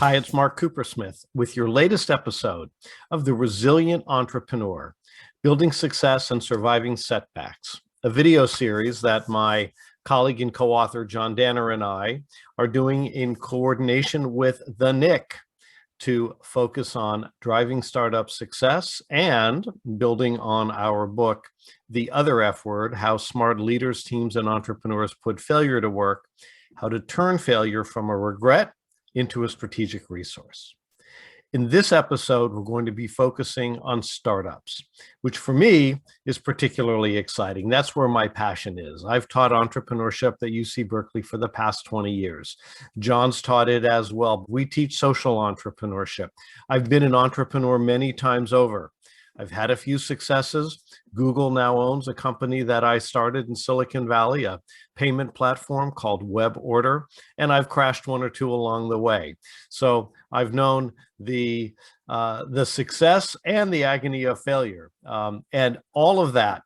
Hi, it's Mark Coopersmith with your latest episode of The Resilient Entrepreneur, Building Success and Surviving Setbacks, a video series that my colleague and co-author John Danner and I are doing in coordination with the Nick to focus on driving startup success and building on our book, The Other F Word, How Smart Leaders, Teams, and Entrepreneurs Put Failure to Work, how to turn failure from a regret into a strategic resource. In this episode, we're going to be focusing on startups, which for me is particularly exciting. That's where my passion is. I've taught entrepreneurship at UC Berkeley for the past 20 years. John's taught it as well. We teach social entrepreneurship. I've been an entrepreneur many times over. I've had a few successes. Google now owns a company that I started in Silicon Valley, a payment platform called Web Order, and I've crashed one or two along the way. So I've known the success and the agony of failure, and all of that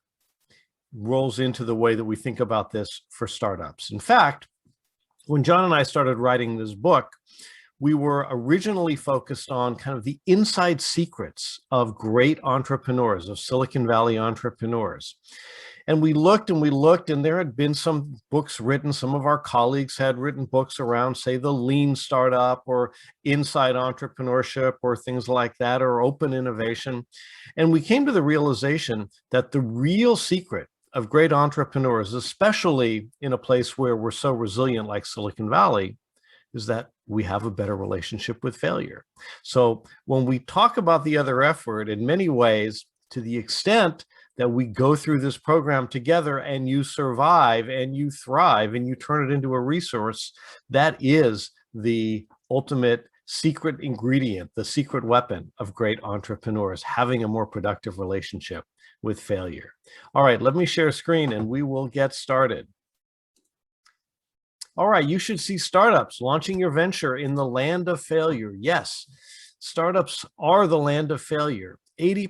rolls into the way that we think about this for startups. In fact, when John and I started writing this book, we were originally focused on kind of the inside secrets of great entrepreneurs, of Silicon Valley entrepreneurs. And we looked, and there had been some books written. Some of our colleagues had written books around, say, the lean startup or inside entrepreneurship or things like that, or open innovation. And we came to the realization that the real secret of great entrepreneurs, especially in a place where we're so resilient like Silicon Valley, is that we have a better relationship with failure. So when we talk about the other F word, in many ways, to the extent that we go through this program together and you survive and you thrive and you turn it into a resource, that is the ultimate secret ingredient, the secret weapon of great entrepreneurs, having a more productive relationship with failure. All right, let me share a screen and we will get started. All right, you should see startups launching your venture in the land of failure. Yes, startups are the land of failure. 80%,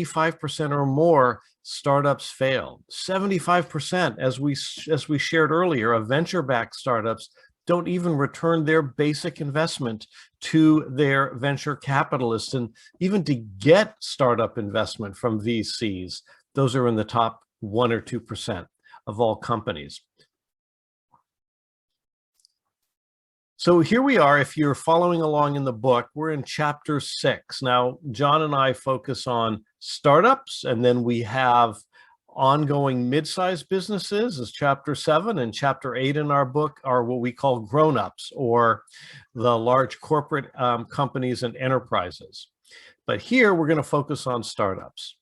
85% or more startups fail. 75%, as we shared earlier, of venture-backed startups don't even return their basic investment to their venture capitalists. And even to get startup investment from VCs, those are in the top 1 or 2% of all companies. So here we are. If you're following along in the book, we're in chapter 6. Now, John and I focus on startups, and then we have ongoing mid-sized businesses as chapter 7, and chapter 8 in our book are what we call grown-ups, or the large corporate companies and enterprises. But here we're going to focus on startups.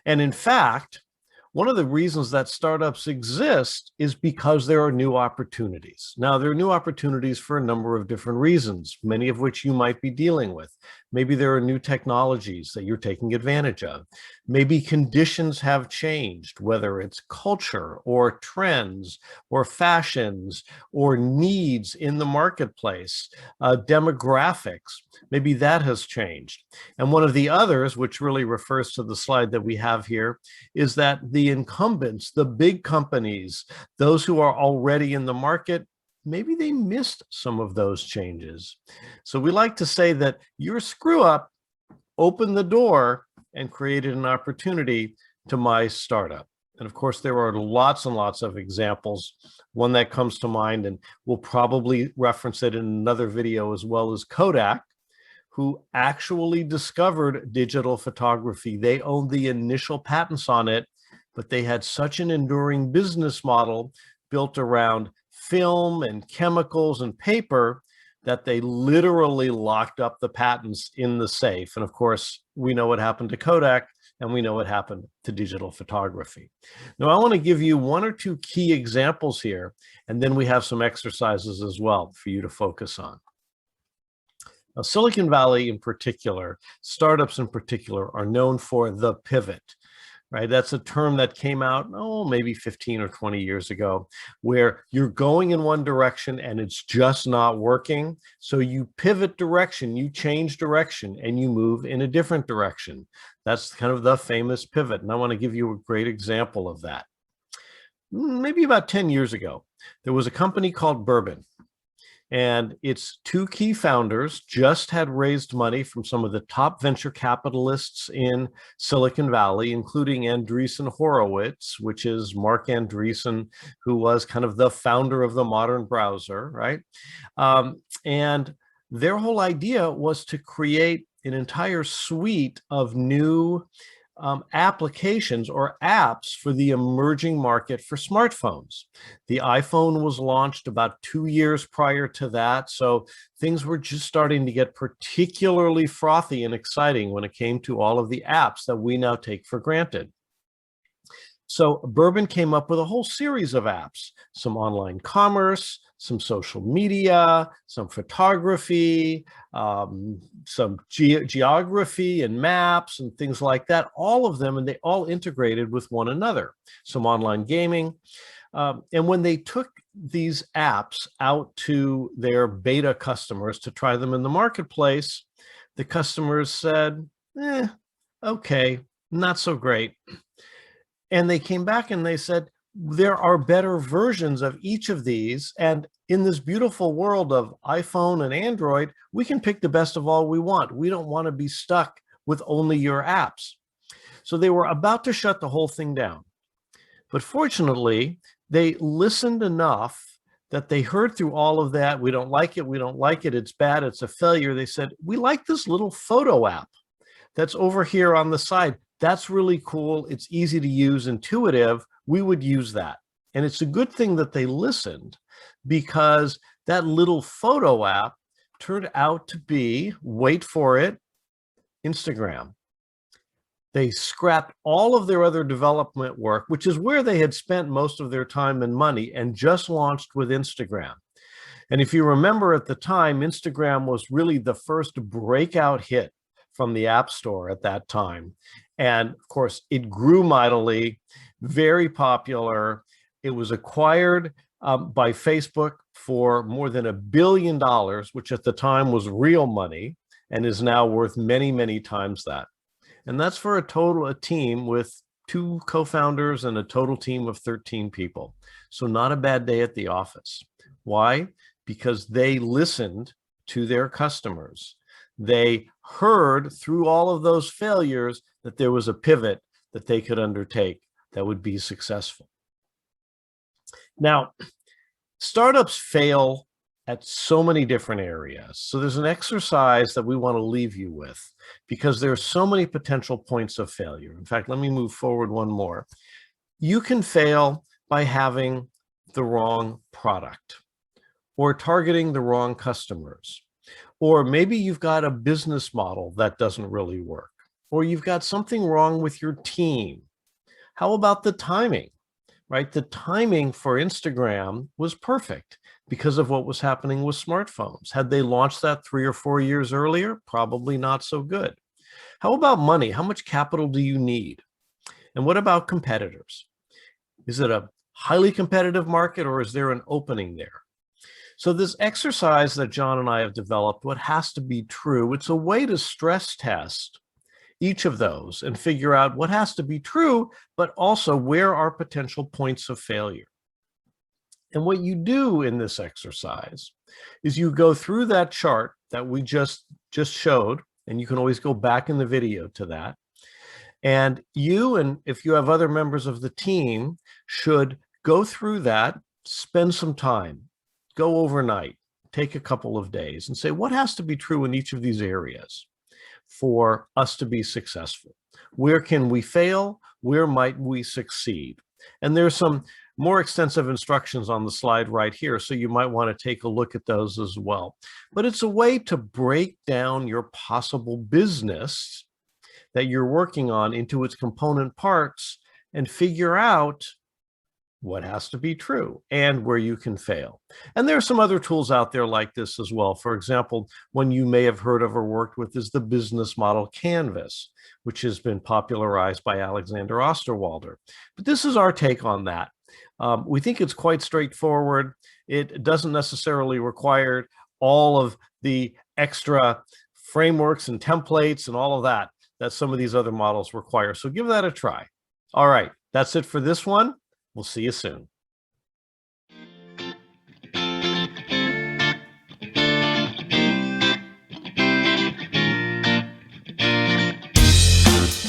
And in fact, one of the reasons that startups exist is because there are new opportunities. Now, there are new opportunities for a number of different reasons, many of which you might be dealing with. Maybe there are new technologies that you're taking advantage of. Maybe conditions have changed, whether it's culture or trends or fashions or needs in the marketplace, demographics. Maybe that has changed. And one of the others, which really refers to the slide that we have here, is that the incumbents, the big companies, those who are already in the market, maybe they missed some of those changes. So we like to say that your screw up opened the door and created an opportunity to my startup. And of course, there are lots and lots of examples. One that comes to mind, and we'll probably reference it in another video as well, as Kodak, who actually discovered digital photography. They owned the initial patents on it, but they had such an enduring business model built around film and chemicals and paper that they literally locked up the patents in the safe. And of course, we know what happened to Kodak, and we know what happened to digital photography. Now, I want to give you 1 or 2 key examples here, and then we have some exercises as well for you to focus on. Now, Silicon Valley in particular, startups in particular, are known for the pivot. Right? That's a term that came out, maybe 15 or 20 years ago, where you're going in one direction and it's just not working. So you pivot direction, you change direction, and you move in a different direction. That's kind of the famous pivot. And I want to give you a great example of that. Maybe about 10 years ago, there was a company called Bourbon. And its two key founders just had raised money from some of the top venture capitalists in Silicon Valley, including Andreessen Horowitz, which is Mark Andreessen, who was kind of the founder of the modern browser, right? And their whole idea was to create an entire suite of new applications or apps for the emerging market for smartphones. The iPhone was launched about 2 years prior to that, so things were just starting to get particularly frothy and exciting when it came to all of the apps that we now take for granted. So Bourbon came up with a whole series of apps, some online commerce, some social media, some photography, some geography and maps and things like that, all of them, and they all integrated with one another, some online gaming. And when they took these apps out to their beta customers to try them in the marketplace, the customers said, okay, not so great. And they came back and they said, there are better versions of each of these. And in this beautiful world of iPhone and Android, we can pick the best of all we want. We don't want to be stuck with only your apps. So they were about to shut the whole thing down. But fortunately, they listened enough that they heard through all of that. We don't like it. We don't like it. It's bad. It's a failure. They said, we like this little photo app that's over here on the side. That's really cool. It's easy to use, intuitive. We would use that. And it's a good thing that they listened, because that little photo app turned out to be, wait for it, Instagram. They scrapped all of their other development work, which is where they had spent most of their time and money, and just launched with Instagram. And if you remember at the time, Instagram was really the first breakout hit from the App Store at that time. And of course, it grew mightily, very popular. It was acquired by Facebook for more than $1 billion, which at the time was real money and is now worth many, many times that. And that's for a team with 2 co-founders and a total team of 13 people. So not a bad day at the office. Why? Because they listened to their customers. They heard through all of those failures that there was a pivot that they could undertake that would be successful. Now, startups fail at so many different areas. So there's an exercise that we want to leave you with, because there are so many potential points of failure. In fact, let me move forward one more. You can fail by having the wrong product, or targeting the wrong customers. Or maybe you've got a business model that doesn't really work, or you've got something wrong with your team. How about the timing, right? The timing for Instagram was perfect because of what was happening with smartphones. Had they launched that 3 or 4 years earlier, probably not so good. How about money? How much capital do you need? And what about competitors? Is it a highly competitive market, or is there an opening there? So this exercise that John and I have developed, what has to be true, it's a way to stress test each of those and figure out what has to be true, but also where are potential points of failure. And what you do in this exercise is you go through that chart that we just showed, and you can always go back in the video to that. And you, and if you have other members of the team, should go through that, spend some time, go overnight, take a couple of days, and say, what has to be true in each of these areas for us to be successful? Where can we fail? Where might we succeed? And there's some more extensive instructions on the slide right here, so you might want to take a look at those as well. But it's a way to break down your possible business that you're working on into its component parts and figure out what has to be true and where you can fail. And there are some other tools out there like this as well. For example, one you may have heard of or worked with is the business model canvas, which has been popularized by Alexander Osterwalder. But this is our take on that. We think it's quite straightforward. It doesn't necessarily require all of the extra frameworks and templates and all of that some of these other models require. So give that a try. All right, that's it for this one. We'll see you soon.